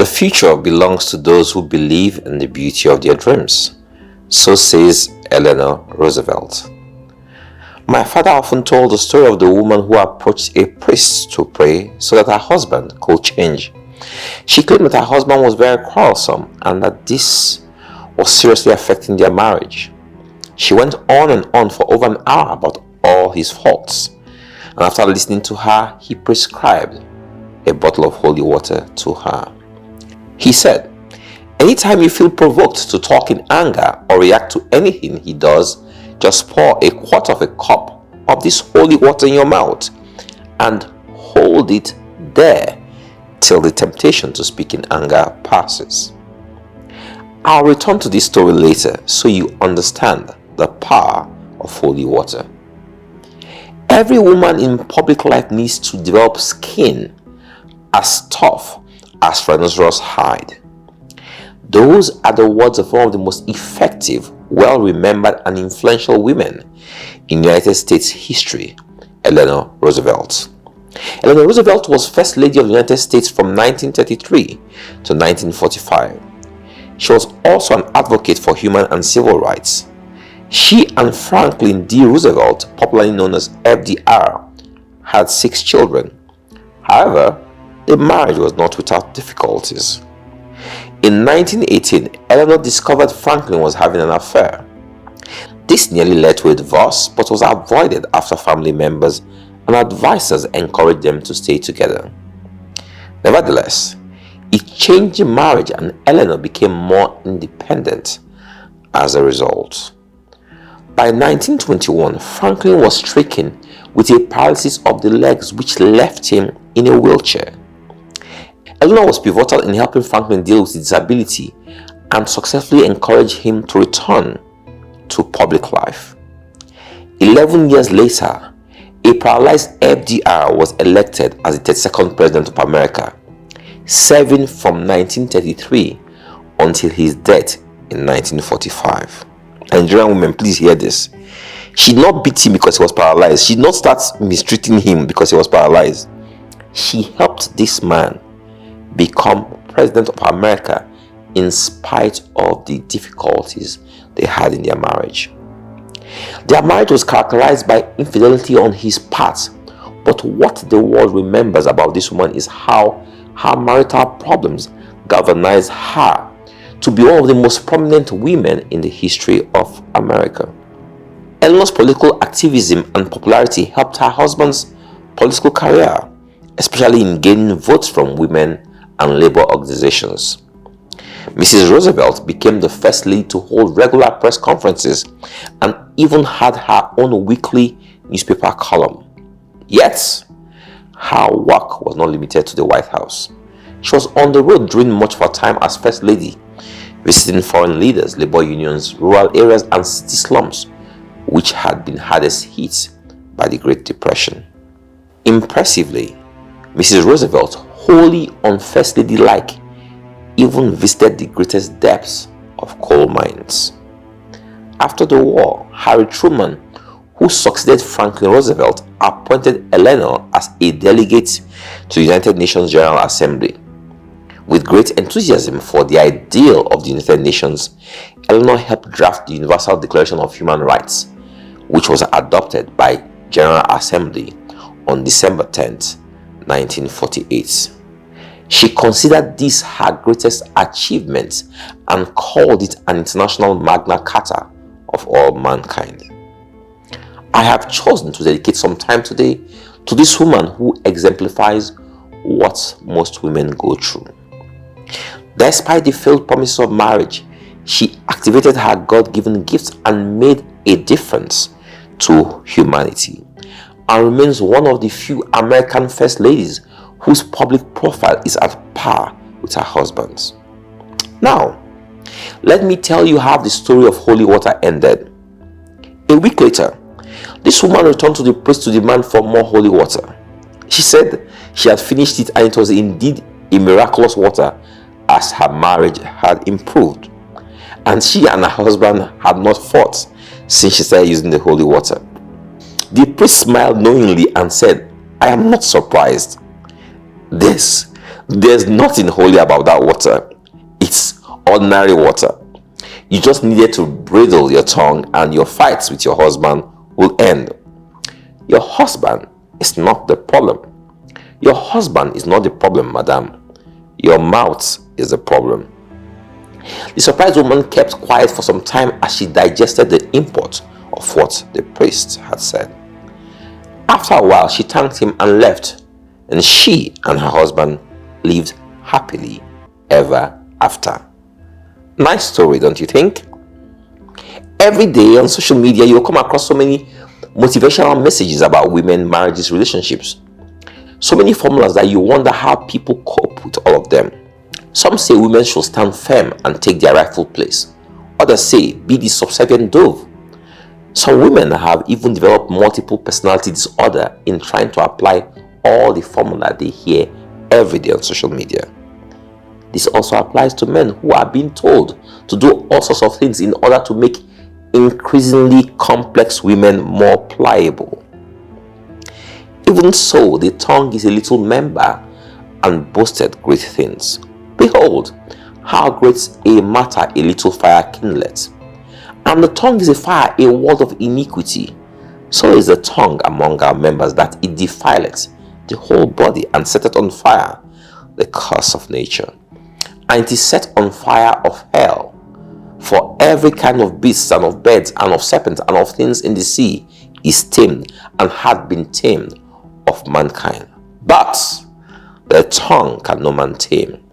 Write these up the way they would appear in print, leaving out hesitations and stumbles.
future belongs to those who believe in the beauty of their dreams. So says Eleanor Roosevelt. My father often told the story of the woman who approached a priest to pray so that her husband could change. She claimed that her husband was very quarrelsome and that this was seriously affecting their marriage. She went on and on for over an hour about all his faults, and after listening to her, he prescribed a bottle of holy water to her. He said, anytime you feel provoked to talk in anger or react to anything he does, just pour a quarter of a cup of this holy water in your mouth and hold it there till the temptation to speak in anger passes. I'll return to this story later so you understand the power of holy water. Every woman in public life needs to develop skin as tough as rhinoceros hide. Those are the words of one of the most effective, well-remembered and influential women in United States history, Eleanor Roosevelt. Eleanor Roosevelt was First Lady of the United States from 1933 to 1945. She was also an advocate for human and civil rights. She and Franklin D. Roosevelt, popularly known as FDR, had 6 children. However, the marriage was not without difficulties. In 1918, Eleanor discovered Franklin was having an affair. This nearly led to a divorce, but was avoided after family members and advisors encouraged them to stay together. Nevertheless, it changed the marriage and Eleanor became more independent as a result. By 1921, Franklin was stricken with a paralysis of the legs which left him in a wheelchair. Eleanor was pivotal in helping Franklin deal with his disability and successfully encouraged him to return to public life. 11 years later, a paralyzed FDR was elected as the 32nd President of America, serving from 1933 until his death in 1945. Nigerian women, please hear this. She did not beat him because he was paralyzed. She did not start mistreating him because he was paralyzed. She helped this man become President of America in spite of the difficulties they had in their marriage. Their marriage was characterized by infidelity on his part, but what the world remembers about this woman is how her marital problems galvanized her to be one of the most prominent women in the history of America. Eleanor's political activism and popularity helped her husband's political career, especially in gaining votes from women and labor organizations. Mrs. Roosevelt became the first lady to hold regular press conferences and even had her own weekly newspaper column. Yet, her work was not limited to the White House. She was on the road during much of her time as First Lady, visiting foreign leaders, labor unions, rural areas, and city slums, which had been hardest hit by the Great Depression. Impressively, Mrs. Roosevelt, wholly unFirst Lady-like, even visited the greatest depths of coal mines. After the war, Harry Truman, who succeeded Franklin Roosevelt, appointed Eleanor as a delegate to the United Nations General Assembly. With great enthusiasm for the ideal of the United Nations, Eleanor helped draft the Universal Declaration of Human Rights, which was adopted by General Assembly on December 10, 1948. She considered this her greatest achievement and called it an international Magna Carta of all mankind. I have chosen to dedicate some time today to this woman who exemplifies what most women go through. Despite the failed promises of marriage, she activated her God-given gifts and made a difference to humanity, and remains one of the few American First Ladies whose public profile is at par with her husband's. Now, let me tell you how the story of holy water ended. A week later, this woman returned to the priest to demand for more holy water. She said she had finished it and it was indeed a miraculous water, as her marriage had improved, and she and her husband had not fought since she started using the holy water. The priest smiled knowingly and said, "I am not surprised. This There's nothing holy about that water. It's ordinary water. You just needed to bridle your tongue and your fights with your husband will end. Your husband is not the problem. Your husband is not the problem, madam. Your mouth is the problem. The surprised woman kept quiet for some time as she digested the import of what the priest had said. After a while, she thanked him and left, and she and her husband lived happily ever after. Nice story, don't you think? Every day on social media, you'll come across so many motivational messages about women, marriages, relationships. So many formulas that you wonder how people cope with all of them. Some say women should stand firm and take their rightful place. Others say, be the subservient dove. Some women have even developed multiple personality disorder in trying to apply all the formula they hear every day on social media. This also applies to men who are being told to do all sorts of things in order to make increasingly complex women more pliable. Even so, the tongue is a little member and boasted great things. Behold, how great a matter a little fire kindleth. And the tongue is a fire, a world of iniquity. So is the tongue among our members, that it defileth the whole body and setteth on fire the curse of nature. And it is set on fire of hell. For every kind of beast and of birds and of serpents and of things in the sea is tamed and hath been tamed of mankind. But the tongue can no man tame.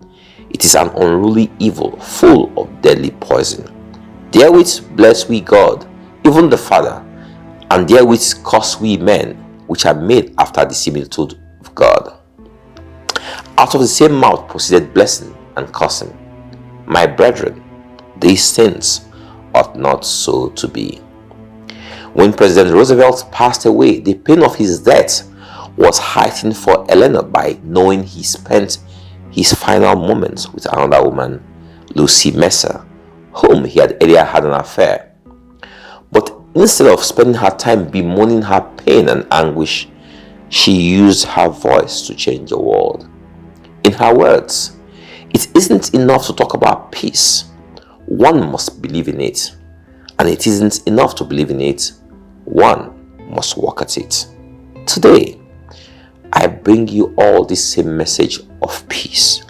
It is an unruly evil, full of deadly poison. Therewith bless we God, even the Father, and therewith curse we men, which are made after the similitude of God. Out of the same mouth proceeded blessing and cursing. My brethren, these things ought not so to be. When President Roosevelt passed away, the pain of his death was heightened for Eleanor by knowing he spent his final moments with another woman, Lucy Messer, whom he had earlier had an affair. But instead of spending her time bemoaning her pain and anguish, she used her voice to change the world. In her words, it isn't enough to talk about peace. One must believe in it. And it isn't enough to believe in it. One must work at it. Today, I bring you all the same message of peace.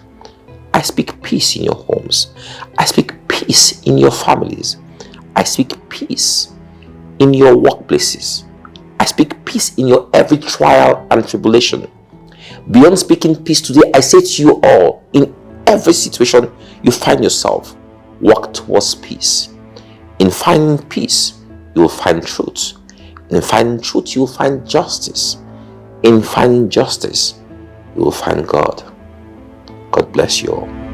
I speak peace in your homes. I speak peace in your families. I speak peace in your workplaces. I speak peace in your every trial and tribulation. Beyond speaking peace today, I say to you all, in every situation you find yourself, work towards peace. In finding peace, you will find truth. In finding truth, you will find justice. In finding justice, you will find God. God bless you all.